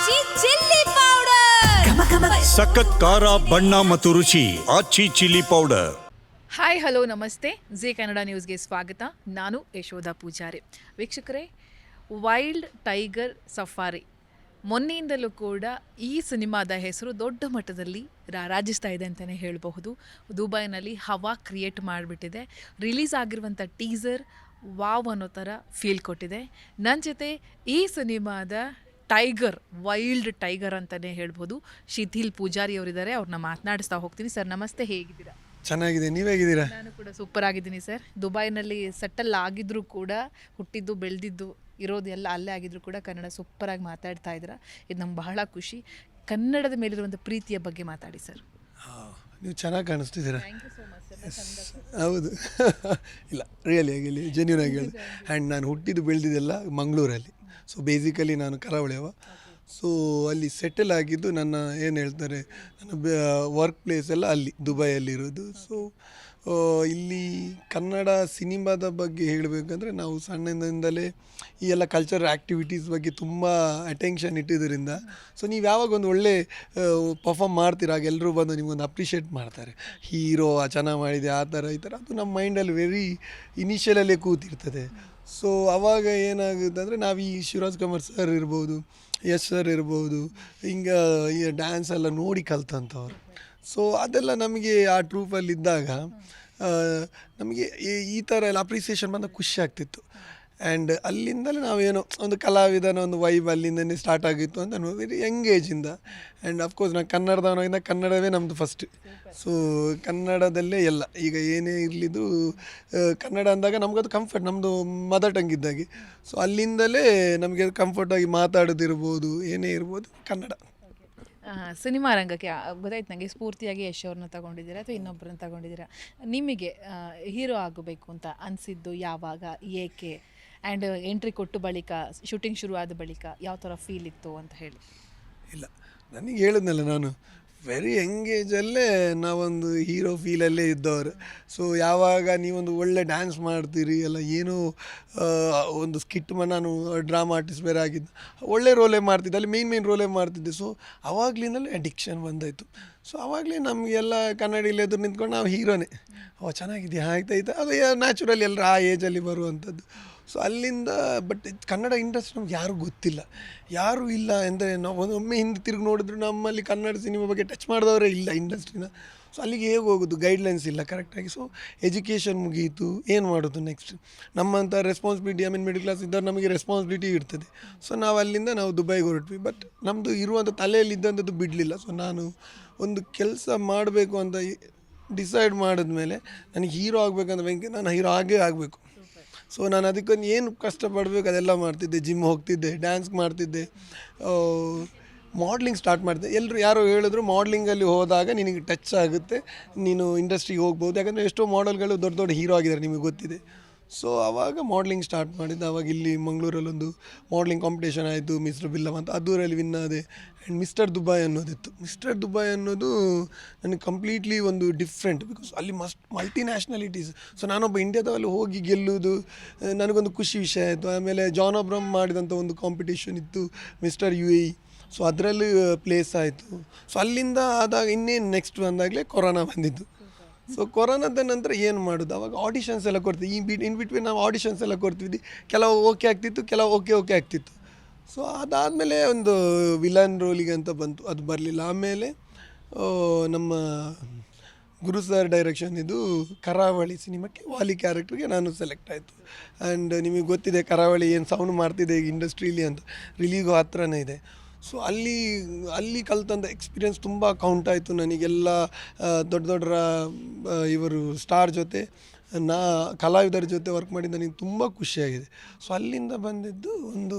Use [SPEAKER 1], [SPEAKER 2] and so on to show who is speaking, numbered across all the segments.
[SPEAKER 1] ಆಚಿ chilli powder
[SPEAKER 2] ಸಖತ್ ಖಾರ ಬಣ್ಣ ಮತ್ತು ರುಚಿ ಆಚಿ ಚಿಲ್ಲಿ ಪೌಡರ್.
[SPEAKER 3] ಹಾಯ್ ಹಲೋ ನಮಸ್ತೆ. ಜಿ ಕನ್ನಡ ನ್ಯೂಸ್ಗೆ ಸ್ವಾಗತ. ನಾನು ಯಶೋಧ ಪೂಜಾರಿ. ವೀಕ್ಷಕರೇ, ವೈಲ್ಡ್ ಟೈಗರ್ ಸಫಾರಿ ಮೊನ್ನೆಯಿಂದಲೂ ಕೂಡ ಈ ಸಿನಿಮಾದ ಹೆಸರು ದೊಡ್ಡ ಮಟ್ಟದಲ್ಲಿ ರಾರಾಜಿಸ್ತಾ ಇದೆ ಅಂತಲೇ ಹೇಳಬಹುದು. ದುಬೈನಲ್ಲಿ ಹವಾ ಕ್ರಿಯೇಟ್ ಮಾಡಿಬಿಟ್ಟಿದೆ. ರಿಲೀಸ್ ಆಗಿರುವಂಥ ಟೀಸರ್ ವಾವ್ ಅನ್ನೋ ಥರ ಫೀಲ್ ಕೊಟ್ಟಿದೆ. ನನ್ನ ಜೊತೆ ಈ ಸಿನಿಮಾದ ಟೈಗರ್, ವೈಲ್ಡ್ ಟೈಗರ್ ಅಂತಲೇ ಹೇಳ್ಬೋದು, ಶಿಥಿಲ್ ಪೂಜಾರಿ ಅವರಿದ್ದಾರೆ. ಅವ್ರನ್ನ ಮಾತನಾಡಿಸ್ತಾ ಹೋಗ್ತೀನಿ. ಸರ್ ನಮಸ್ತೆ, ಹೇಗಿದ್ದೀರಾ?
[SPEAKER 4] ಚೆನ್ನಾಗಿದೆ, ನೀವು ಹೇಗಿದ್ದೀರಾ?
[SPEAKER 3] ನಾನು ಕೂಡ ಸೂಪರ್ ಆಗಿದ್ದೀನಿ ಸರ್. ದುಬೈನಲ್ಲಿ ಸೆಟಲ್ ಆಗಿದ್ರೂ ಕೂಡ, ಹುಟ್ಟಿದ್ದು ಬೆಳೆದಿದ್ದು ಇರೋದು ಎಲ್ಲ ಅಲ್ಲೇ ಆಗಿದ್ರು ಕೂಡ ಕನ್ನಡ ಸೂಪರಾಗಿ ಮಾತಾಡ್ತಾ ಇದ್ದೀರಾ. ಇದು ನಮ್ಗೆ ಬಹಳ ಖುಷಿ. ಕನ್ನಡದ ಮೇಲಿರುವಂಥ ಪ್ರೀತಿಯ ಬಗ್ಗೆ ಮಾತಾಡಿ ಸರ್.
[SPEAKER 4] ನೀವು ಚೆನ್ನಾಗಿ ಕಾಣಿಸ್ತಿದ್ದೀರಾ.
[SPEAKER 3] Thank you so much sir.
[SPEAKER 4] ಹೌದು. ಇಲ್ಲ, ರಿಯಲಿ ಆಗಿ ಜೆನ್ಯೂನ್ ಆಗಿ ಹೇಳಿ. ಆ್ಯಂಡ್ ನಾನು ಹುಟ್ಟಿದ್ದು ಬೆಳೆದಿದ್ದೆಲ್ಲ ಮಂಗಳೂರಲ್ಲಿ. ಸೊ ಬೇಸಿಕಲಿ ನಾನು ಕರಾವಳಿಯವ. ಸೊ ಅಲ್ಲಿ ಸೆಟಲ್ ಆಗಿದ್ದು ನನ್ನ ಏನು ಹೇಳ್ತಾರೆ, ನನ್ನ ವರ್ಕ್ ಪ್ಲೇಸ್ ಎಲ್ಲ ಅಲ್ಲಿ ದುಬೈಯಲ್ಲಿರೋದು. ಸೊ ಇಲ್ಲಿ ಕನ್ನಡ ಸಿನಿಮಾದ ಬಗ್ಗೆ ಹೇಳಬೇಕಂದ್ರೆ ನಾವು ಸಣ್ಣದಿಂದಲೇ ಈ ಎಲ್ಲ ಕಲ್ಚರಲ್ ಆ್ಯಕ್ಟಿವಿಟೀಸ್ ಬಗ್ಗೆ ತುಂಬ ಅಟೆನ್ಷನ್ ಇಟ್ಟಿದ್ದರಿಂದ, ಸೊ ನೀವು ಯಾವಾಗ ಒಂದು ಒಳ್ಳೆ ಪರ್ಫಾರ್ಮ್ ಮಾಡ್ತೀರ ಆಗ ಎಲ್ಲರೂ ಬಂದು ನಿಮ್ಗೊಂದು ಅಪ್ರಿಷಿಯೇಟ್ ಮಾಡ್ತಾರೆ. ಹೀರೋ ಚೆನ್ನಾಗಿ ಮಾಡಿದೆ, ಆ ಥರ ಈ ಥರ. ಅದು ನಮ್ಮ ಮೈಂಡಲ್ಲಿ ವೆರಿ ಇನಿಷಿಯಲಲ್ಲೇ ಕೂತಿರ್ತದೆ. ಸೊ ಆವಾಗ ಏನಾಗುತ್ತೆ ಅಂದರೆ ನಾವು ಈ ಶಿವರಾಜ್ ಕುಮಾರ್ ಸರ್ ಇರ್ಬೋದು, ಯಶ್ ಸರ್ ಇರ್ಬೋದು, ಹಿಂಗೆ ಈ ಡ್ಯಾನ್ಸ್ ಎಲ್ಲ ನೋಡಿ ಕಲ್ತಂಥವ್ರು. ಸೊ ಅದೆಲ್ಲ ನಮಗೆ ಆ ಟ್ರೂಫಲ್ಲಿದ್ದಾಗ ನಮಗೆ ಈ ಥರ ಎಲ್ಲ ಅಪ್ರಿಸಿಯೇಷನ್ ಬಂದಾಗ ಖುಷಿ ಆಗ್ತಿತ್ತು. ಆ್ಯಂಡ್ ಅಲ್ಲಿಂದಲೇ ನಾವೇನೋ ಒಂದು ಕಲಾವಿದನ ಒಂದು ವೈಬ್ ಅಲ್ಲಿಂದನೇ ಸ್ಟಾರ್ಟ್ ಆಗಿತ್ತು ಅಂತ ವೆರಿ ಯಂಗ್ ಏಜಿಂದ. ಆ್ಯಂಡ್ ಅಫ್ಕೋರ್ಸ್ ನಾನು ಕನ್ನಡದವನಿಂದ ಕನ್ನಡವೇ ನಮ್ಮದು ಫಸ್ಟ್. ಸೊ ಕನ್ನಡದಲ್ಲೇ ಎಲ್ಲ, ಈಗ ಏನೇ ಇರಲಿದ್ದು ಕನ್ನಡ ಅಂದಾಗ ನಮಗದು ಕಂಫರ್ಟ್, ನಮ್ಮದು ಮದರ್ ಟಂಗ್ ಇದ್ದಾಗೆ. ಸೊ ಅಲ್ಲಿಂದಲೇ ನಮಗೆ ಕಂಫರ್ಟಾಗಿ ಮಾತಾಡೋದಿರ್ಬೋದು, ಏನೇ ಇರ್ಬೋದು ಕನ್ನಡ.
[SPEAKER 3] ಸಿನಿಮಾ ರಂಗಕ್ಕೆ ಗೊತ್ತಾಯ್ತು ನನಗೆ, ಸ್ಫೂರ್ತಿಯಾಗಿ ಯಶ್ ಅವ್ರನ್ನ ತಗೊಂಡಿದ್ದೀರಾ ಅಥವಾ ಇನ್ನೊಬ್ಬರನ್ನ ತಗೊಂಡಿದ್ದೀರಾ? ನಿಮಗೆ ಹೀರೋ ಆಗಬೇಕು ಅಂತ ಅನಿಸಿದ್ದು ಯಾವಾಗ, ಏಕೆ? ಆ್ಯಂಡ್ ಎಂಟ್ರಿ ಕೊಟ್ಟು ಬಳಿಕ, ಶೂಟಿಂಗ್ ಶುರು ಆದ ಬಳಿಕ ಯಾವ ಥರ ಫೀಲ್ ಇತ್ತು ಅಂತ ಹೇಳಿ.
[SPEAKER 4] ಇಲ್ಲ, ನನಗೆ ಹೇಳಿದ್ನಲ್ಲ, ನಾನು ವೆರಿ ಎಂಗೇಜಲ್ಲೇ ನಾವೊಂದು ಹೀರೋ ಫೀಲಲ್ಲೇ ಇದ್ದವರು. ಸೊ ಯಾವಾಗ ನೀವೊಂದು ಒಳ್ಳೆ ಡ್ಯಾನ್ಸ್ ಮಾಡ್ತೀರಿ ಅಲ್ಲ, ಏನೋ ಒಂದು ಸ್ಕಿಟ್ ನಾನು ಡ್ರಾಮಾ ಆರ್ಟಿಸ್ಟ್ ಬೇರೆ ಆಗಿದ್ದು, ಒಳ್ಳೆ ರೋಲೇ ಮಾಡ್ತಿದ್ದೆ, ಅಲ್ಲಿ ಮೇನ್ ರೋಲೇ ಮಾಡ್ತಿದ್ದೆ. ಸೊ ಆವಾಗಲಿಂದಲೇ ಅಡಿಕ್ಷನ್ ಬಂದಾಯಿತು. ಸೊ ಆವಾಗಲೇ ನಮಗೆಲ್ಲ ಕನ್ನಡಿಯಲ್ಲಿ ಎದುರು ನಿಂತ್ಕೊಂಡು ನಾವು ಹೀರೋನೇ, ಚೆನ್ನಾಗಿದೆಯಾ, ಆಯ್ತಾಯ್ತು, ಅದು ನ್ಯಾಚುರಲಿ ಎಲ್ಲರೂ ಆ ಏಜಲ್ಲಿ ಬರುವಂಥದ್ದು. ಸೊ ಅಲ್ಲಿಂದ ಬಟ್ ಕನ್ನಡ ಇಂಡಸ್ಟ್ರಿ ನಮ್ಗೆ ಯಾರೂ ಗೊತ್ತಿಲ್ಲ, ಯಾರೂ ಇಲ್ಲ ಅಂದರೆ ನಾವು ಒಮ್ಮೆ ಹಿಂದೆ ತಿರುಗಿ ನೋಡಿದ್ರು ನಮ್ಮಲ್ಲಿ ಕನ್ನಡ ಸಿನಿಮಾ ಬಗ್ಗೆ ಟಚ್ ಮಾಡಿದವರೇ ಇಲ್ಲ ಇಂಡಸ್ಟ್ರಿನ. ಸೊ ಅಲ್ಲಿಗೆ ಹೇಗೆ ಹೋಗೋದು, ಗೈಡ್ಲೈನ್ಸ್ ಇಲ್ಲ ಕರೆಕ್ಟಾಗಿ. ಸೊ ಎಜುಕೇಷನ್ ಮುಗೀತು, ಏನು ಮಾಡೋದು ನೆಕ್ಸ್ಟ್? ನಮ್ಮಂಥ ರೆಸ್ಪಾನ್ಸಿಬಿಲಿಟಿ, ಮಿಡಲ್ ಕ್ಲಾಸ್ ಇದ್ದವ್ರು ನಮಗೆ ರೆಸ್ಪಾನ್ಸಿಬಿಲಿಟಿ ಇರ್ತದೆ. ಸೊ ನಾವು ಅಲ್ಲಿಂದ ನಾವು ದುಬೈಗೆ ಹೊರಟ್ವಿ. ಬಟ್ ನಮ್ಮದು ಇರುವಂಥ ತಲೆಯಲ್ಲಿ ಇದ್ದಂಥದ್ದು ಬಿಡಲಿಲ್ಲ. ಸೊ ನಾನು ಒಂದು ಕೆಲಸ ಮಾಡಬೇಕು ಅಂತ ಡಿಸೈಡ್ ಮಾಡಿದ್ಮೇಲೆ ನನಗೆ ಹೀರೋ ಆಗಬೇಕಂದ್ರೆ ನಾನು ಹೀರೋ ಆಗಬೇಕು. ಸೊ ನಾನು ಅದಕ್ಕೊಂದು ಏನು ಕಷ್ಟಪಡಬೇಕು ಅದೆಲ್ಲ ಮಾಡ್ತಿದ್ದೆ. ಜಿಮ್ ಹೋಗ್ತಿದ್ದೆ, ಡ್ಯಾನ್ಸ್ ಮಾಡ್ತಿದ್ದೆ, ಮಾಡ್ಲಿಂಗ್ ಸ್ಟಾರ್ಟ್ ಮಾಡ್ತಿದ್ದೆ. ಎಲ್ಲರೂ ಯಾರೋ ಹೇಳಿದ್ರು ಮಾಡ್ಲಿಂಗಲ್ಲಿ ಹೋದಾಗ ನಿನಗೆ ಟಚ್ ಆಗುತ್ತೆ, ನೀನು ಇಂಡಸ್ಟ್ರಿಗೆ ಹೋಗ್ಬೋದು, ಯಾಕಂದರೆ ಎಷ್ಟೋ ಮಾಡೆಲ್ಗಳು ದೊಡ್ಡ ದೊಡ್ಡ ಹೀರೋ ಆಗಿದ್ದಾರೆ, ನಿಮಗೆ ಗೊತ್ತಿದೆ. ಸೊ ಆವಾಗ ಮಾಡ್ಲಿಂಗ್ ಸ್ಟಾರ್ಟ್ ಮಾಡಿದ್ದೆ. ಆವಾಗ ಇಲ್ಲಿ ಮಂಗಳೂರಲ್ಲೊಂದು ಮಾಡ್ಲಿಂಗ್ ಕಾಂಪಿಟೇಷನ್ ಆಯಿತು, ಮಿಸ್ಟರ್ ಬಿಲ್ಲಮ್ ಅಂತ, ಅದರಲ್ಲಿ ವಿನ್ ಆದೆ. ಆ್ಯಂಡ್ ಮಿಸ್ಟರ್ ದುಬೈ ಅನ್ನೋದಿತ್ತು. ಮಿಸ್ಟರ್ ದುಬೈ ಅನ್ನೋದು ನನಗೆ ಕಂಪ್ಲೀಟ್ಲಿ ಒಂದು ಡಿಫ್ರೆಂಟ್, ಬಿಕಾಸ್ ಅಲ್ಲಿ ಮಲ್ಟಿ ನ್ಯಾಷನಾಲಿಟೀಸ್. ಸೊ ನಾನೊಬ್ಬ ಇಂಡಿಯಾದಲ್ಲಿ ಹೋಗಿ ಗೆಲ್ಲುವುದು ನನಗೊಂದು ಖುಷಿ ವಿಷಯ ಆಯಿತು. ಆಮೇಲೆ ಜಾನ್ ಅಬ್ರಮ್ ಮಾಡಿದಂಥ ಒಂದು ಕಾಂಪಿಟೇಷನ್ ಇತ್ತು, ಮಿಸ್ಟರ್ UAE. ಸೊ ಅದರಲ್ಲಿ ಪ್ಲೇಸ್ ಆಯಿತು. ಸೊ ಅಲ್ಲಿಂದ ಆದಾಗ ಇನ್ನೇನು ನೆಕ್ಸ್ಟ್ ಬಂದಾಗಲೇ ಕೊರೋನಾ ಬಂದಿದ್ದು. ಸೊ ಕೊರೋನಾದ ನಂತರ ಏನು ಮಾಡೋದು, ಅವಾಗ ಆಡಿಷನ್ಸ್ ಎಲ್ಲ ಕೊಡ್ತೀವಿ. ಇನ್ ಬಿಟ್ವೀನ್ ನಾವು ಆಡಿಷನ್ಸ್ ಎಲ್ಲ ಕೊಡ್ತಿದ್ವಿ. ಕೆಲವು ಓಕೆ ಆಗ್ತಿತ್ತು, ಕೆಲವು ಓಕೆ ಆಗ್ತಿತ್ತು. ಸೊ ಅದಾದಮೇಲೆ ಒಂದು ವಿಲನ್ ರೋಲಿಗೆ ಅಂತ ಬಂತು, ಅದು ಬರಲಿಲ್ಲ. ಆಮೇಲೆ ನಮ್ಮ ಗುರು ಸರ್ ಡೈರೆಕ್ಷನ್ ಇದು ಕರಾವಳಿ ಸಿನಿಮಾಕ್ಕೆ ವಾಲಿ ಕ್ಯಾರೆಕ್ಟ್ರಿಗೆ ನಾನು ಸೆಲೆಕ್ಟ್ ಆಯಿತು. ಆ್ಯಂಡ್ ನಿಮಗೆ ಗೊತ್ತಿದೆ ಕರಾವಳಿ ಏನು ಸೌಂಡ್ ಮಾಡ್ತಿದೆ ಈಗ ಇಂಡಸ್ಟ್ರೀಲಿ ಅಂತ, ರಿಲೀಗೂ ಹತ್ರನೇ ಇದೆ. ಸೊ ಅಲ್ಲಿ ಕಲ್ತಂಥ ಎಕ್ಸ್ಪೀರಿಯೆನ್ಸ್ ತುಂಬ ಕೌಂಟ್ ಆಯಿತು ನನಗೆಲ್ಲ. ದೊಡ್ಡ ಇವರು ಸ್ಟಾರ್ ಜೊತೆ, ಕಲಾವಿದರ ಜೊತೆ ವರ್ಕ್ ಮಾಡಿದ್ದು ನನಗೆ ತುಂಬ ಖುಷಿಯಾಗಿದೆ. ಸೊ ಅಲ್ಲಿಂದ ಬಂದಿದ್ದು ಒಂದು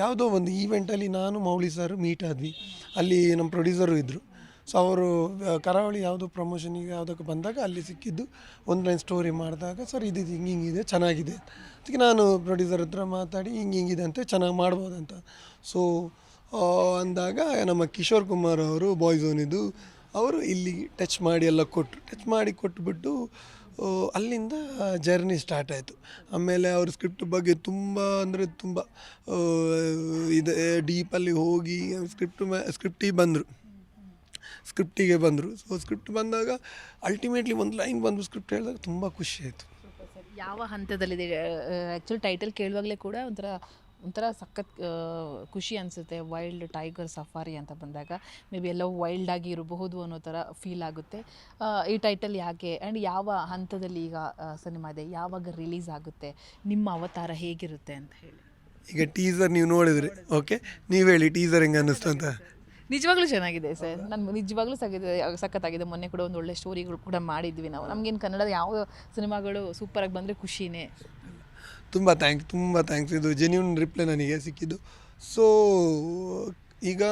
[SPEAKER 4] ಯಾವುದೋ ಒಂದು ಈವೆಂಟಲ್ಲಿ ನಾನು ಮೌಳಿ ಸರ್ ಮೀಟ್ ಆದ್ವಿ. ಅಲ್ಲಿ ನಮ್ಮ ಪ್ರೊಡ್ಯೂಸರು ಇದ್ದರು. ಸೊ ಅವರು ಕರಾವಳಿ ಯಾವುದೋ ಪ್ರಮೋಷನಿಗೆ ಯಾವುದಕ್ಕೆ ಬಂದಾಗ ಅಲ್ಲಿ ಸಿಕ್ಕಿದ್ದು. ಆನ್ಲೈನ್ ಸ್ಟೋರಿ ಮಾಡಿದಾಗ, ಸರ್ ಇದು ಹಿಂಗಿದೆ, ಚೆನ್ನಾಗಿದೆ. ಅದಕ್ಕೆ ನಾನು ಪ್ರೊಡ್ಯೂಸರ್ ಹತ್ರ ಮಾತಾಡಿ ಹಿಂಗಿದೆ ಅಂತೆ, ಚೆನ್ನಾಗಿ ಮಾಡ್ಬೋದಂತ. ಸೊ ಅಂದಾಗ ನಮ್ಮ ಕಿಶೋರ್ ಕುಮಾರ್ ಅವರು ಬಾಯ್ಸ್ ಓನಿದ್ದು ಅವರು ಇಲ್ಲಿ ಟಚ್ ಮಾಡಿ ಎಲ್ಲ ಕೊಟ್ಟರು. ಟಚ್ ಮಾಡಿ ಕೊಟ್ಬಿಟ್ಟು ಅಲ್ಲಿಂದ ಜರ್ನಿ ಸ್ಟಾರ್ಟ್ ಆಯಿತು. ಆಮೇಲೆ ಅವ್ರ ಸ್ಕ್ರಿಪ್ಟ್ ಬಗ್ಗೆ ತುಂಬ ಅಂದರೆ ತುಂಬ ಇದು ಡೀಪಲ್ಲಿ ಹೋಗಿ ಸ್ಕ್ರಿಪ್ಟಿಗೆ ಬಂದರು. ಸೊ ಸ್ಕ್ರಿಪ್ಟ್ ಬಂದಾಗ ಅಲ್ಟಿಮೇಟ್ಲಿ ಒಂದು ಲೈನ್ ಬಂದು ಸ್ಕ್ರಿಪ್ಟ್ ಹೇಳಿದಾಗ ತುಂಬ ಖುಷಿ ಆಯಿತು.
[SPEAKER 3] ಯಾವ ಹಂತದಲ್ಲಿದೆ? ಆ್ಯಕ್ಚುಲಿ ಟೈಟಲ್ ಕೇಳುವಾಗಲೇ ಕೂಡ ಒಂಥರ ಒಂಥರ ಸಖತ್ ಖುಷಿ ಅನಿಸುತ್ತೆ. ವೈಲ್ಡ್ ಟೈಗರ್ ಸಫಾರಿ ಅಂತ ಬಂದಾಗ ಮೇ ಬಿ ಎಲ್ಲವೂ ವೈಲ್ಡಾಗಿ ಇರಬಹುದು ಅನ್ನೋ ಥರ ಫೀಲ್ ಆಗುತ್ತೆ. ಈ ಟೈಟಲ್ ಯಾಕೆ ಆ್ಯಂಡ್ ಯಾವ ಹಂತದಲ್ಲಿ ಈಗ ಸಿನಿಮಾ ಇದೆ, ಯಾವಾಗ ರಿಲೀಸ್ ಆಗುತ್ತೆ, ನಿಮ್ಮ ಅವತಾರ ಹೇಗಿರುತ್ತೆ ಅಂತ ಹೇಳಿ?
[SPEAKER 4] ಈಗ ಟೀಸರ್ ನೀವು ನೋಡಿದ್ರಿ, ಓಕೆ, ನೀವು ಹೇಳಿ ಟೀಸರ್ ಹೆಂಗೆ ಅನ್ನಿಸ್ತು ಅಂತ.
[SPEAKER 3] ನಿಜವಾಗ್ಲೂ ಚೆನ್ನಾಗಿದೆ ಸರ್, ನಾನು ನಿಜವಾಗ್ಲೂ ಸಖತ್ತಾಗಿದೆ. ಮೊನ್ನೆ ಕೂಡ ಒಂದು ಒಳ್ಳೆ ಸ್ಟೋರಿಗಳು ಕೂಡ ಮಾಡಿದ್ವಿ ನಾವು. ನಮಗೇನು ಕನ್ನಡದ ಯಾವ ಸಿನಿಮಾಗಳು ಸೂಪರಾಗಿ ಬಂದರೆ ಖುಷಿನೇ.
[SPEAKER 4] ತುಂಬ ಥ್ಯಾಂಕ್ಸ್. ಇದು ಜೆನ್ಯೂನ್ ರಿಪ್ಲೈ ನನಗೆ ಸಿಕ್ಕಿದ್ದು. ಸೊ ಈಗ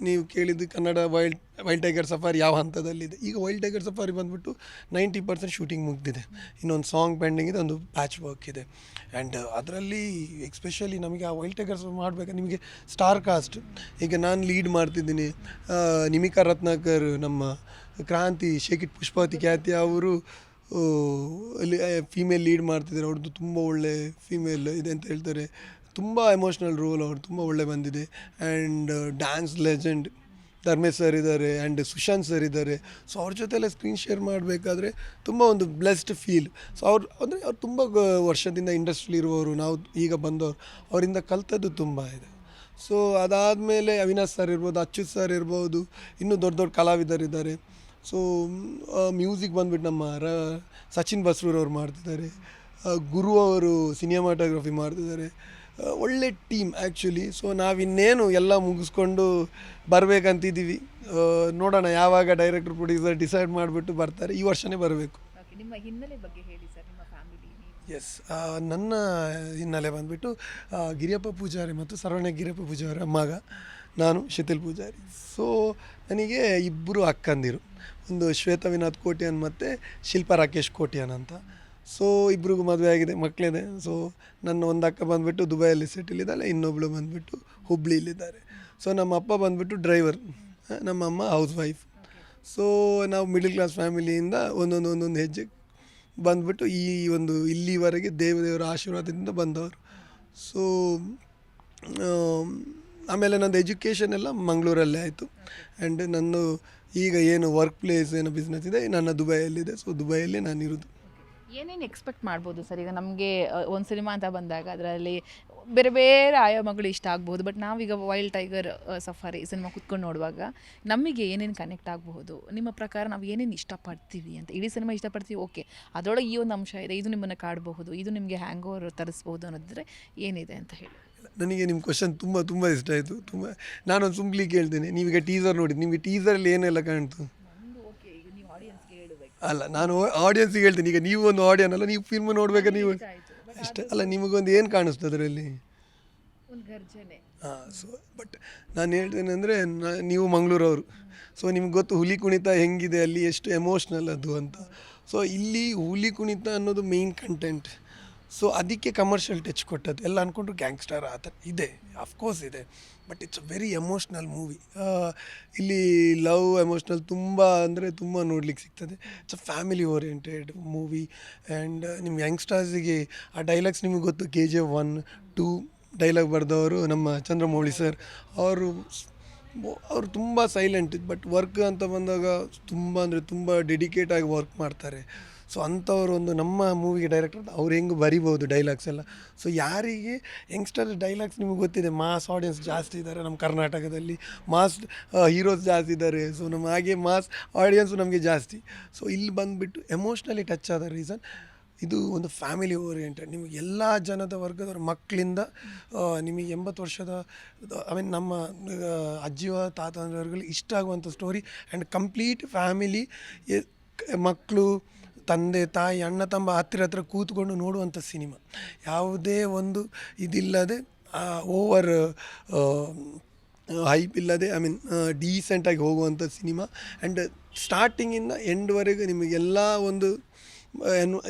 [SPEAKER 4] ನೀವು ಕೇಳಿದ್ದು ಕನ್ನಡ ವೈಲ್ಡ್ ಟೈಗರ್ ಸಫಾರಿ ಯಾವ ಹಂತದಲ್ಲಿದೆ. ಈಗ ವೈಲ್ಡ್ ಟೈಗರ್ ಸಫಾರಿ ಬಂದುಬಿಟ್ಟು 90% ಶೂಟಿಂಗ್ ಮುಗಿದಿದೆ. ಇನ್ನೊಂದು ಸಾಂಗ್ ಪೆಂಡಿಂಗ್ ಇದೆ, ಒಂದು ಪ್ಯಾಚ್ ವರ್ಕ್ ಇದೆ. ಆ್ಯಂಡ್ ಅದರಲ್ಲಿ ಎಕ್ಸ್ಪೆಷಲಿ ನಮಗೆ ಆ ವೈಲ್ಡ್ ಟೈಗರ್ಸ್ ಮಾಡಬೇಕಾದ್ರೆ ನಿಮಗೆ ಸ್ಟಾರ್ ಕಾಸ್ಟ್. ಈಗ ನಾನು ಲೀಡ್ ಮಾಡ್ತಿದ್ದೀನಿ, ನಿಮಿಕಾ ರತ್ನಾಕರ್, ನಮ್ಮ ಕ್ರಾಂತಿ, ಶೇಖಿಟ್ ಪುಷ್ಪಾವತಿ ಖ್ಯಾತಿ ಅವರು ಫೀಮೇಲ್ ಲೀಡ್ ಮಾಡ್ತಿದ್ದಾರೆ. ಅವ್ರದ್ದು ತುಂಬ ಒಳ್ಳೆ ಫೀಮೇಲ್ ಇದೆ ಅಂತ ಹೇಳ್ತಾರೆ. ತುಂಬ ಎಮೋಷ್ನಲ್ ರೋಲ್ ಅವ್ರು ತುಂಬ ಒಳ್ಳೆ ಬಂದಿದೆ. And dance legend Dharmesh sir ಇದ್ದಾರೆ ಆ್ಯಂಡ್ ಸುಶಾಂತ್ ಸರ್ ಇದ್ದಾರೆ. ಸೊ ಅವ್ರ ಜೊತೆಲ್ಲ ಸ್ಕ್ರೀನ್ ಶೇರ್ ಮಾಡಬೇಕಾದ್ರೆ ತುಂಬ ಒಂದು ಬ್ಲೆಸ್ಡ್ ಫೀಲ್. ಸೊ ಅವ್ರು ತುಂಬ ವರ್ಷದಿಂದ ಇಂಡಸ್ಟ್ರಿಲಿ ಇರುವವರು, ನಾವು ಈಗ ಬಂದವರು, ಅವರಿಂದ ಕಲ್ತದ್ದು ತುಂಬ ಇದೆ. ಸೊ ಅದಾದಮೇಲೆ ಅವಿನಾಶ್ ಸರ್ ಇರ್ಬೋದು, ಅಚ್ಯುತ್ ಸರ್ ಇರ್ಬೋದು, ಇನ್ನೂ ದೊಡ್ಡ ಕಲಾವಿದರಿದ್ದಾರೆ. ಸೊ ಮ್ಯೂಸಿಕ್ ಬಂದುಬಿಟ್ಟು ನಮ್ಮ ಸಚಿನ್ ಬಸ್ರೂರವ್ರು ಮಾಡ್ತಿದ್ದಾರೆ, ಗುರು ಅವರು ಸಿನಿಮಾಟೋಗ್ರಫಿ ಮಾಡ್ತಿದ್ದಾರೆ. ಒಳ್ಳೆ ಟೀಮ್ ಆ್ಯಕ್ಚುಲಿ. ಸೊ ನಾವಿನ್ನೇನು ಎಲ್ಲ ಮುಗಿಸ್ಕೊಂಡು ಬರಬೇಕಂತಿದ್ದೀವಿ. ನೋಡೋಣ ಯಾವಾಗ ಡೈರೆಕ್ಟರ್ ಪ್ರೊಡ್ಯೂಸರ್ ಡಿಸೈಡ್ ಮಾಡಿಬಿಟ್ಟು ಬರ್ತಾರೆ. ಈ ವರ್ಷವೇ ಬರಬೇಕು.
[SPEAKER 3] ನಿಮ್ಮ ಹಿನ್ನೆಲೆ ಬಗ್ಗೆ ಹೇಳಿ ಸರ್, ನಿಮ್ಮ ಫ್ಯಾಮಿಲಿ.
[SPEAKER 4] ಎಸ್, ನನ್ನ ಹಿನ್ನೆಲೆ ಬಂದುಬಿಟ್ಟು ಗಿರಿಯಪ್ಪ ಪೂಜಾರಿ ಮತ್ತು ಸರವಣ್ಯ ಗಿರಿಯಪ್ಪ ಪೂಜಾರಿ ಮಗ, ನಾನು ಶಿಥಿಲ್ ಪೂಜಾರಿ. ಸೊ ನನಗೆ ಇಬ್ಬರು ಅಕ್ಕಂದಿರು, ಒಂದು ಶ್ವೇತಾ ವಿನೋದ್ ಕೋಟ್ಯಾನ್ ಮತ್ತು ಶಿಲ್ಪಾ ರಾಕೇಶ್ ಕೋಟ್ಯಾನ್ ಅಂತ. ಸೊ ಇಬ್ರಿಗೂ ಮದುವೆ ಆಗಿದೆ, ಮಕ್ಕಳಿದೆ. ಸೊ ನನ್ನ ಒಂದು ಅಕ್ಕ ಬಂದುಬಿಟ್ಟು ದುಬೈಯಲ್ಲಿ ಸೆಟಲ್ ಇದ್ದಾಳೆ, ಇನ್ನೊಬ್ಳು ಬಂದುಬಿಟ್ಟು ಹುಬ್ಳಿಲಿದ್ದಾರೆ. ಸೊ ನಮ್ಮ ಅಪ್ಪ ಬಂದುಬಿಟ್ಟು ಡ್ರೈವರ್, ನಮ್ಮ ಅಮ್ಮ ಹೌಸ್ ವೈಫ್. ಸೊ ನಾವು ಮಿಡಲ್ ಕ್ಲಾಸ್ ಫ್ಯಾಮಿಲಿಯಿಂದ ಒಂದೊಂದು ಹೆಜ್ಜೆ ಬಂದುಬಿಟ್ಟು ಈ ಒಂದು ಇಲ್ಲಿವರೆಗೆ ದೇವರ ಆಶೀರ್ವಾದದಿಂದ ಬಂದವರು. ಸೊ ಆಮೇಲೆ ನಂದು ಎಜುಕೇಷನ್ ಎಲ್ಲ ಮಂಗಳೂರಲ್ಲೇ ಆಯಿತು. ಆ್ಯಂಡ್ ನನ್ನ ಈಗ ಏನು ವರ್ಕ್ ಪ್ಲೇಸ್ ಏನೋ ಬಿಸ್ನೆಸ್ ಇದೆ ನನ್ನ ದುಬೈಯಲ್ಲಿದೆ. ಸೊ ದುಬೈಯಲ್ಲಿ ನಾನು ಇರೋದು.
[SPEAKER 3] ಏನೇನು ಎಕ್ಸ್ಪೆಕ್ಟ್ ಮಾಡ್ಬೋದು ಸರ್? ಈಗ ನಮಗೆ ಒಂದು ಸಿನಿಮಾ ಅಂತ ಬಂದಾಗ ಅದರಲ್ಲಿ ಬೇರೆ ಬೇರೆ ಆಯಾಮಗಳು ಇಷ್ಟ ಆಗ್ಬೋದು. ಬಟ್ ನಾವೀಗ ವೈಲ್ಡ್ ಟೈಗರ್ ಸಫಾರಿ ಸಿನಿಮಾ ಕುತ್ಕೊಂಡು ನೋಡುವಾಗ ನಮಗೆ ಏನೇನು ಕನೆಕ್ಟ್ ಆಗಬಹುದು? ನಿಮ್ಮ ಪ್ರಕಾರ ನಾವು ಏನೇನು ಇಷ್ಟಪಡ್ತೀವಿ ಅಂತ? ಇಡೀ ಸಿನಿಮಾ ಇಷ್ಟಪಡ್ತೀವಿ, ಓಕೆ, ಅದರೊಳಗೆ ಈ ಒಂದು ಅಂಶ ಇದೆ, ಇದು ನಿಮ್ಮನ್ನು ಕಾಡಬಹುದು, ಇದು ನಿಮಗೆ ಹ್ಯಾಂಗ್ ಓವರ್ ತರಿಸ್ಬೋದು ಅನ್ನೋದಿದ್ರೆ ಏನಿದೆ ಅಂತ ಹೇಳಿ.
[SPEAKER 4] ನನಗೆ ನಿಮ್ಮ ಕ್ವಶನ್ ತುಂಬ ಇಷ್ಟ ಆಯಿತು. ನಾನೊಂದು ಸಿಂಪ್ಲಿ ಕೇಳ್ತೇನೆ, ನೀವೀಗ ಟೀಸರ್ ನೋಡಿದ್ದು, ನಿಮಗೆ ಟೀಸರಲ್ಲಿ ಏನೆಲ್ಲ ಕಾಣ್ತು? ಅಲ್ಲ, ನಾನು ಆಡಿಯನ್ಸಿಗೆ ಹೇಳ್ತೀನಿ. ಈಗ ನೀವು ಒಂದು ಆಡಿಯನ್ ಅಲ್ಲ, ನೀವು ಫಿಲ್ಮ್ ನೋಡ್ಬೇಕಾದ್ರೆ ನೀವು ಅಷ್ಟೇ ಅಲ್ಲ, ನಿಮಗೊಂದು ಏನು ಕಾಣಿಸ್ತು ಅದರಲ್ಲಿ? ಹಾಂ. ಸೊ ಬಟ್ ನಾನು ಹೇಳ್ತೇನೆ ಅಂದರೆ, ನೀವು ಮಂಗಳೂರವರು. ಸೊ ನಿಮ್ಗೆ ಗೊತ್ತು ಹುಲಿ ಕುಣಿತ ಹೆಂಗಿದೆ, ಅಲ್ಲಿ ಎಷ್ಟು ಎಮೋಷ್ನಲ್ ಅದು ಅಂತ. ಸೊ ಇಲ್ಲಿ ಹುಲಿ ಕುಣಿತ ಅನ್ನೋದು ಮೇಯ್ನ್ ಕಂಟೆಂಟ್. ಸೊ ಅದಕ್ಕೆ ಕಮರ್ಷಿಯಲ್ ಟಚ್ ಕೊಟ್ಟದ್ದು. ಎಲ್ಲ ಅಂದ್ಕೊಂಡ್ರು ಗ್ಯಾಂಗ್ಸ್ಟರ್ ಆ ಥರ ಇದೆ, ಅಫ್ಕೋರ್ಸ್ ಇದೆ, but it's a very emotional movie. ಇಲ್ಲಿ ಲವ್ ಎಮೋಷ್ನಲ್ ತುಂಬ ಅಂದರೆ ತುಂಬ ನೋಡ್ಲಿಕ್ಕೆ ಸಿಗ್ತದೆ. It's a family oriented movie. And ನಿಮ್ಮ ಯಂಗ್ಸ್ಟರ್ಸಿಗೆ ಆ ಡೈಲಾಗ್ಸ್ ನಿಮಗೆ ಗೊತ್ತು, KGF 1, 2 ಡೈಲಾಗ್ ಬರೆದವರು ನಮ್ಮ ಚಂದ್ರಮೌಳಿ ಸರ್. ಅವರು ತುಂಬ ಸೈಲೆಂಟ್, ಬಟ್ ವರ್ಕ್ ಅಂತ ಬಂದಾಗ ತುಂಬ ಡೆಡಿಕೇಟ್ ಆಗಿ ವರ್ಕ್ ಮಾಡ್ತಾರೆ. ಸೊ ಅಂಥವ್ರು ಒಂದು ನಮ್ಮ ಮೂವಿಗೆ ಡೈರೆಕ್ಟರ್, ಅವ್ರು ಹೆಂಗೆ ಬರಿಬೋದು ಡೈಲಾಗ್ಸ್ ಎಲ್ಲ. ಸೊ ಯಾರಿಗೆ ಯಂಗ್ಸ್ಟರ್ ಡೈಲಾಗ್ಸ್ ನಿಮಗೆ ಗೊತ್ತಿದೆ, ಮಾಸ್ ಆಡಿಯನ್ಸ್ ಜಾಸ್ತಿ ಇದ್ದಾರೆ ನಮ್ಮ ಕರ್ನಾಟಕದಲ್ಲಿ, ಮಾಸ್ ಹೀರೋಸ್ ಜಾಸ್ತಿ ಇದ್ದಾರೆ. ಸೊ ನಮ್ಮ ಹಾಗೆ ಮಾಸ್ ಆಡಿಯನ್ಸು ನಮಗೆ ಜಾಸ್ತಿ. ಸೊ ಇಲ್ಲಿ ಬಂದುಬಿಟ್ಟು ಎಮೋಷ್ನಲಿ ಟಚ್ ಆದ ರೀಸನ್ ಇದು ಒಂದು ಫ್ಯಾಮಿಲಿ ಓರಿಯೆಂಟೆಡ್. ನಿಮಗೆ ಎಲ್ಲ ಜನದ ವರ್ಗದವ್ರ ಮಕ್ಕಳಿಂದ ನಿಮಗೆ 80 ವರ್ಷದ ನಮ್ಮ ಅಜ್ಜಿಯ ತಾತಂದ್ರವರೆಗೂ ಇಷ್ಟ ಆಗುವಂಥ ಸ್ಟೋರಿ. ಆ್ಯಂಡ್ ಕಂಪ್ಲೀಟ್ ಫ್ಯಾಮಿಲಿ, ಮಕ್ಕಳು, ತಂದೆ ತಾಯಿ, ಅಣ್ಣ ತಮ್ಮ ಹತ್ತಿರ ಕೂತ್ಕೊಂಡು ನೋಡುವಂಥ ಸಿನಿಮಾ. ಯಾವುದೇ ಒಂದು ಇದಿಲ್ಲದೆ, ಓವರ್ ಹೈಪ್ ಇಲ್ಲದೆ, ಡೀಸೆಂಟಾಗಿ ಹೋಗುವಂಥ ಸಿನಿಮಾ. ಆ್ಯಂಡ್ ಸ್ಟಾರ್ಟಿಂಗಿಂದ ಎಂಡ್ವರೆಗೂ ನಿಮಗೆಲ್ಲ ಒಂದು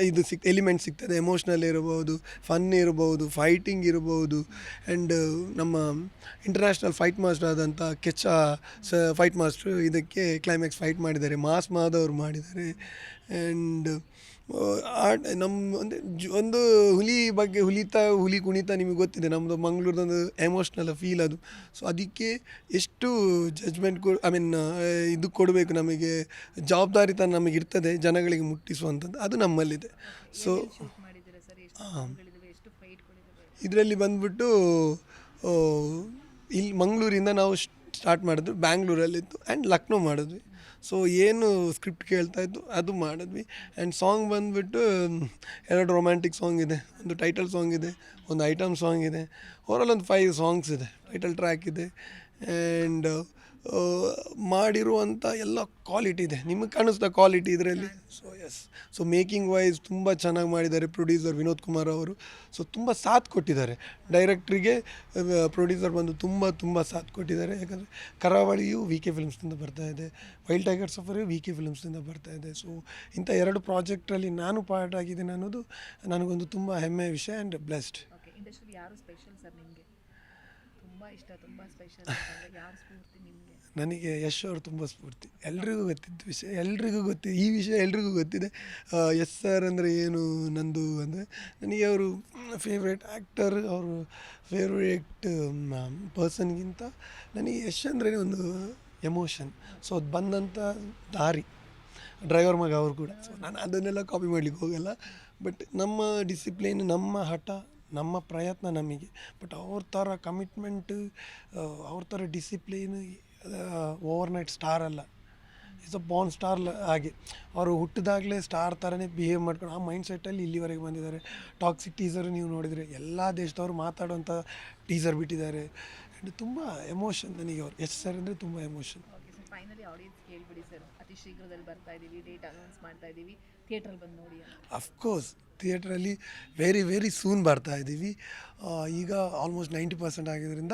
[SPEAKER 4] ಇದು ಎಲಿಮೆಂಟ್ ಸಿಗ್ತದೆ. ಎಮೋಷ್ನಲ್ ಇರ್ಬೋದು, ಫನ್ ಇರ್ಬೋದು, ಫೈಟಿಂಗ್ ಇರ್ಬೋದು. ಆ್ಯಂಡ್ ನಮ್ಮ ಇಂಟರ್ನ್ಯಾಷನಲ್ ಫೈಟ್ ಮಾಸ್ಟರ್ ಆದಂಥ ಕೆಚ್ಚ ಫೈಟ್ ಮಾಸ್ಟ್ರು ಇದಕ್ಕೆ ಕ್ಲೈಮ್ಯಾಕ್ಸ್ ಫೈಟ್ ಮಾಡಿದ್ದಾರೆ, ಮಾಸ್ ಮಾಧವ್ ಮಾಡಿದ್ದಾರೆ. ಆ್ಯಂಡ್ ಆಟ ನಮ್ಮ ಅಂದರೆ ಒಂದು ಹುಲಿ ಬಗ್ಗೆ ಹುಲಿ ಕುಣಿತ ನಿಮಗೆ ಗೊತ್ತಿದೆ, ನಮ್ಮದು ಮಂಗಳೂರದೊಂದು ಎಮೋಷ್ನಲ್ ಫೀಲ್ ಅದು. ಸೊ ಅದಕ್ಕೆ ಎಷ್ಟು ಜಜ್ಮೆಂಟ್ ಇದು ಕೊಡಬೇಕು, ನಮಗೆ ಜವಾಬ್ದಾರಿತನ ನಮಗೆ ಇರ್ತದೆ ಜನಗಳಿಗೆ ಮುಟ್ಟಿಸುವಂಥದ್ದು, ಅದು ನಮ್ಮಲ್ಲಿದೆ. ಸೊ ಇದರಲ್ಲಿ ಬಂದ್ಬಿಟ್ಟು ಇಲ್ಲಿ ಮಂಗಳೂರಿಂದ ನಾವು ಸ್ಟಾರ್ಟ್ ಮಾಡಿದ್ವಿ, ಬ್ಯಾಂಗ್ಳೂರಲ್ಲಿತ್ತು ಆ್ಯಂಡ್ ಲಕ್ನೋ ಮಾಡಿದ್ವಿ. ಸೊ ಏನು ಸ್ಕ್ರಿಪ್ಟ್ ಕೇಳ್ತಾ ಇತ್ತು ಅದು ಮಾಡಿದ್ವಿ. ಆ್ಯಂಡ್ ಸಾಂಗ್ ಬಂದುಬಿಟ್ಟು 2 ರೊಮ್ಯಾಂಟಿಕ್ ಸಾಂಗ್ ಇದೆ, ಒಂದು ಟೈಟಲ್ ಸಾಂಗ್ ಇದೆ, ಒಂದು ಐಟಮ್ ಸಾಂಗ್ ಇದೆ, ಓವರಾಲ್ ಒಂದು 5 ಸಾಂಗ್ಸ್ ಇದೆ, ಟೈಟಲ್ ಟ್ರ್ಯಾಕ್ ಇದೆ. ಆ್ಯಂಡ್ ಮಾಡಿರುವಂಥ ಎಲ್ಲ ಕ್ವಾಲಿಟಿ ಇದೆ, ನಿಮಗೆ ಕಾಣಿಸ್ತಾ ಕ್ವಾಲಿಟಿ ಇದರಲ್ಲಿ. So yes, so making wise ತುಂಬ ಚೆನ್ನಾಗಿ ಮಾಡಿದ್ದಾರೆ ಪ್ರೊಡ್ಯೂಸರ್ ವಿನೋದ್ ಕುಮಾರ್ ಅವರು. ಸೊ ತುಂಬ ಸಾಥ್ ಕೊಟ್ಟಿದ್ದಾರೆ ಡೈರೆಕ್ಟ್ರಿಗೆ, ಪ್ರೊಡ್ಯೂಸರ್ ಬಂದು ತುಂಬ ಸಾಥ್ ಕೊಟ್ಟಿದ್ದಾರೆ. ಯಾಕಂದರೆ ಕರಾವಳಿಯು VK ಫಿಲ್ಮ್ಸ್ನಿಂದ ಬರ್ತಾಯಿದೆ, ವೈಲ್ಡ್ ಟೈಗರ್ ಸಫಾರಿಯು VK ಫಿಲ್ಮ್ಸ್ನಿಂದ ಬರ್ತಾಯಿದೆ. ಸೊ ಇಂಥ 2 ಪ್ರಾಜೆಕ್ಟಲ್ಲಿ ನಾನು ಪಾರ್ಟ್ ಆಗಿದ್ದೇನೆ ಅನ್ನೋದು ನನಗೊಂದು ತುಂಬ ಹೆಮ್ಮೆಯ ವಿಷಯ ಆ್ಯಂಡ್ ಬ್ಲೆಸ್ಡ್.
[SPEAKER 3] ಇಂಡಸ್ಟ್ರಿ ಯಾರು ಸ್ಪೆಷಲ್ ಸರ್ ನಿಮಗೆ, ತುಂಬ ಇಷ್ಟ, ತುಂಬ ಸ್ಪೆಷಲ್ ಯಾರು ಸ್ಫೂರ್ತಿ ನಿಮಗೆ?
[SPEAKER 4] ನನಗೆ ಯಶ್ ಅವರು ತುಂಬ ಸ್ಫೂರ್ತಿ. ಎಲ್ರಿಗೂ ಗೊತ್ತಿದ್ದ ವಿಷಯ, ಈ ವಿಷಯ ಎಲ್ರಿಗೂ ಗೊತ್ತಿದೆ. ಯಶ್ ಸರ್ ಅಂದರೆ ಏನು ನಂದು ಅಂದರೆ, ನನಗೆ ಅವರು ಫೇವ್ರೇಟ್ ಆ್ಯಕ್ಟರ್, ಅವರು ಫೇವ್ರೇಟ್ ಪರ್ಸನ್ಗಿಂತ ನನಗೆ ಯಶ್ ಅಂದರೆ ಒಂದು ಎಮೋಷನ್. ಸೊ ಅದು ಬಂದಂಥ ದಾರಿ, ಡ್ರೈವರ್ ಮಗ ಅವರು ಕೂಡ. ಸೊ ನಾನು ಅದನ್ನೆಲ್ಲ ಕಾಪಿ ಮಾಡಲಿಕ್ಕೆ ಹೋಗಲ್ಲ. ಬಟ್ ನಮ್ಮ ಡಿಸಿಪ್ಲಿನ್, ನಮ್ಮ ಹಠ, ನಮ್ಮ ಪ್ರಯತ್ನ ನಮಗೆ. ಬಟ್ ಅವ್ರ ಥರ ಕಮಿಟ್ಮೆಂಟ್, ಅವ್ರ ಥರ ಡಿಸಿಪ್ಲಿನ್ ಓವರ್ನೈಟ್ ಸ್ಟಾರ್ ಅಲ್ಲ, ಇಟ್ಸ್ ಅ ಬಾರ್ನ್ ಸ್ಟಾರ್. ಹಾಗೆ ಅವರು ಹುಟ್ಟಿದಾಗಲೇ ಸ್ಟಾರ್ ಥರನೇ ಬಿಹೇವ್ ಮಾಡ್ಕೊಂಡು ಆ ಮೈಂಡ್ ಸೆಟ್ಟಲ್ಲಿ ಇಲ್ಲಿವರೆಗೆ ಬಂದಿದ್ದಾರೆ. ಟಾಕ್ಸಿಕ್ ಟೀಸರ್ ನೀವು ನೋಡಿದರೆ ಎಲ್ಲ ದೇಶದವರು ಮಾತಾಡುವಂಥ ಟೀಸರ್ ಬಿಟ್ಟಿದ್ದಾರೆ. ಆ್ಯಂಡ್ ತುಂಬ ಎಮೋಷನ್ ನನಗೆ ಅವ್ರು. ಯಶ್ ಸರ್ ಅಂದರೆ ತುಂಬ ಎಮೋಷನ್.
[SPEAKER 3] ಫೈನಲಿ ಆಡಿಯನ್ಸ್ ಕೇಳ್ಬಿಡಿ ಸರ್, ಅತಿ ಶೀಘ್ರದಲ್ಲಿ ಬರ್ತಾ ಇದ್ದೀವಿ, ಡೇಟ್ ಅನೌನ್ಸ್ ಮಾಡ್ತಾ ಇದ್ದೀವಿ, ಥಿಯೇಟ್ರಲ್ಲಿ ಬಂದು ನೋಡಿ.
[SPEAKER 4] ಅಫ್ಕೋರ್ಸ್ ಥಿಯೇಟ್ರಲ್ಲಿ ವೆರಿ ಸೂನ್ ಬರ್ತಾ ಇದ್ದೀವಿ. ಈಗ ಆಲ್ಮೋಸ್ಟ್ 90% ಆಗಿದ್ದರಿಂದ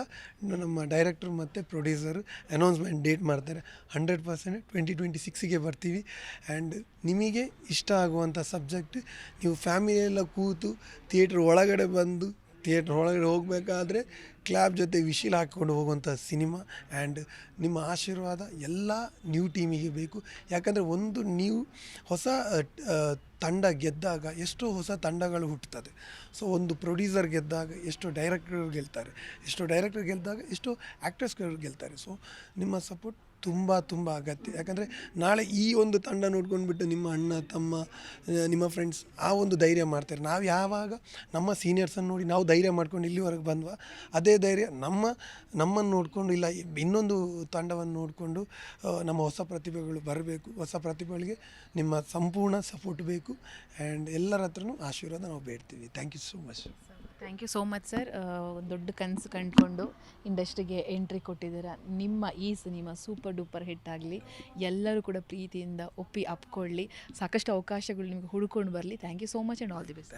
[SPEAKER 4] ನಮ್ಮ ಡೈರೆಕ್ಟರ್ ಮತ್ತು ಪ್ರೊಡ್ಯೂಸರು ಅನೌನ್ಸ್ಮೆಂಟ್ ಡೇಟ್ ಮಾಡ್ತಾರೆ. 100% 2026ಗೆ ಬರ್ತೀವಿ. ಆ್ಯಂಡ್ ನಿಮಗೆ ಇಷ್ಟ ಆಗುವಂಥ ಸಬ್ಜೆಕ್ಟ್, ನೀವು ಫ್ಯಾಮಿಲಿಯೆಲ್ಲ ಕೂತು ಥಿಯೇಟ್ರ್ ಒಳಗಡೆ ಬಂದು ಥಿಯೇಟ್ರ್ ಒಳಗಡೆ ಹೋಗಬೇಕಾದ್ರೆ ಕ್ಲ್ಯಾಬ್ ಜೊತೆ ವಿಶಿಲ್ ಹಾಕ್ಕೊಂಡು ಹೋಗುವಂಥ ಸಿನಿಮಾ. ಆ್ಯಂಡ್ ನಿಮ್ಮ ಆಶೀರ್ವಾದ ಎಲ್ಲ ನ್ಯೂ ಟೀಮಿಗೆ ಬೇಕು. ಯಾಕಂದರೆ ಒಂದು ಹೊಸ ತಂಡ ಗೆದ್ದಾಗ ಎಷ್ಟೋ ಹೊಸ ತಂಡಗಳು ಹುಟ್ಟುತ್ತದೆ. ಸೊ ಒಂದು ಪ್ರೊಡ್ಯೂಸರ್ ಗೆದ್ದಾಗ ಎಷ್ಟೋ ಡೈರೆಕ್ಟರ್ ಗೆಲ್ತಾರೆ, ಎಷ್ಟೋ ಡೈರೆಕ್ಟರ್ ಗೆದ್ದಾಗ ಎಷ್ಟೋ ಆ್ಯಕ್ಟರ್ಸ್ಗಳು ಗೆಲ್ತಾರೆ. ಸೊ ನಿಮ್ಮ ಸಪೋರ್ಟ್ ತುಂಬ ಅಗತ್ಯ. ಯಾಕಂದರೆ ನಾಳೆ ಈ ಒಂದು ತಂಡ ನೋಡ್ಕೊಂಡ್ಬಿಟ್ಟು ನಿಮ್ಮ ಅಣ್ಣ ತಮ್ಮ, ನಿಮ್ಮ ಫ್ರೆಂಡ್ಸ್ ಆ ಒಂದು ಧೈರ್ಯ ಮಾಡ್ತಾರೆ. ನಾವು ಯಾವಾಗ ನಮ್ಮ ಸೀನಿಯರ್ಸನ್ನು ನೋಡಿ ನಾವು ಧೈರ್ಯ ಮಾಡ್ಕೊಂಡು ಇಲ್ಲಿವರೆಗೆ ಬಂದ್ವಾ, ಅದೇ ಧೈರ್ಯ ನಮ್ಮನ್ನು ನೋಡಿಕೊಂಡು, ಇಲ್ಲ ಇನ್ನೊಂದು ತಂಡವನ್ನು ನೋಡಿಕೊಂಡು ನಮ್ಮ ಹೊಸ ಪ್ರತಿಭೆಗಳು ಬರಬೇಕು. ಹೊಸ ಪ್ರತಿಭೆಗಳಿಗೆ ನಿಮ್ಮ ಸಂಪೂರ್ಣ ಸಪೋರ್ಟ್ ಬೇಕು. ಆ್ಯಂಡ್ ಎಲ್ಲರ ಹತ್ರನೂ ಆಶೀರ್ವಾದ ನಾವು ಬೇಡ್ತೀವಿ. Thank you so much.
[SPEAKER 3] Thank you so much sir. ಒಂದು ದೊಡ್ಡ ಕನಸು ಕಂಡುಕೊಂಡು ಇಂಡಸ್ಟ್ರಿಗೆ ಎಂಟ್ರಿ ಕೊಟ್ಟಿದ್ದೀರಾ. ನಿಮ್ಮ ಈ ಸಿನಿಮಾ ಸೂಪರ್ ಡೂಪರ್ ಹಿಟ್ ಆಗಲಿ, ಎಲ್ಲರೂ ಕೂಡ ಪ್ರೀತಿಯಿಂದ ಅಪ್ಕೊಳ್ಳಿ, ಸಾಕಷ್ಟು ಅವಕಾಶಗಳು ನಿಮಗೆ ಹುಡ್ಕೊಂಡು ಬರಲಿ. Thank you so much and all the best.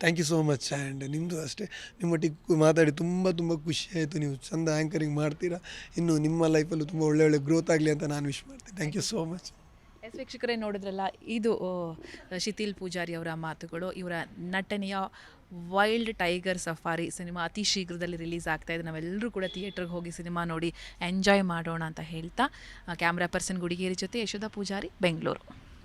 [SPEAKER 4] Thank you so much. And ನಿಮ್ಮದು ಅಷ್ಟೇ, ನಿಮ್ಮೊಟ್ಟಿಗೆ ಮಾತಾಡಿ ತುಂಬ ಖುಷಿ ಆಯಿತು. ನೀವು ಚಂದ ಆ್ಯಂಕರಿಂಗ್ ಮಾಡ್ತೀರಾ. ಇನ್ನು ನಿಮ್ಮ ಲೈಫಲ್ಲೂ ತುಂಬ ಒಳ್ಳೆ ಗ್ರೋತ್ ಆಗಲಿ ಅಂತ ನಾನು ವಿಶ್ ಮಾಡ್ತೀನಿ. Thank you so much.
[SPEAKER 3] ವೀಕ್ಷಕರೇ, ನೋಡಿದ್ರಲ್ಲ, ಇದು ಶಿಥಿಲ್ ಪೂಜಾರಿ ಅವರ ಮಾತುಗಳು. ಇವರ ನಟನೆಯ ವೈಲ್ಡ್ ಟೈಗರ್ ಸಫಾರಿ ಸಿನಿಮಾ ಅತಿ ಶೀಘ್ರದಲ್ಲಿ ರಿಲೀಸ್ ಆಗ್ತಾ ಇದೆ. ನಾವೆಲ್ಲರೂ ಕೂಡ ಥಿಯೇಟ್ರಿಗೆ ಹೋಗಿ ಸಿನಿಮಾ ನೋಡಿ ಎಂಜಾಯ್ ಮಾಡೋಣ ಅಂತ ಹೇಳ್ತಾ, ಕ್ಯಾಮ್ರಾ ಪರ್ಸನ್ ಗುಡಿಗೇರಿ ಜೊತೆ ಯಶೋಧ ಪೂಜಾರಿ, ಬೆಂಗಳೂರು.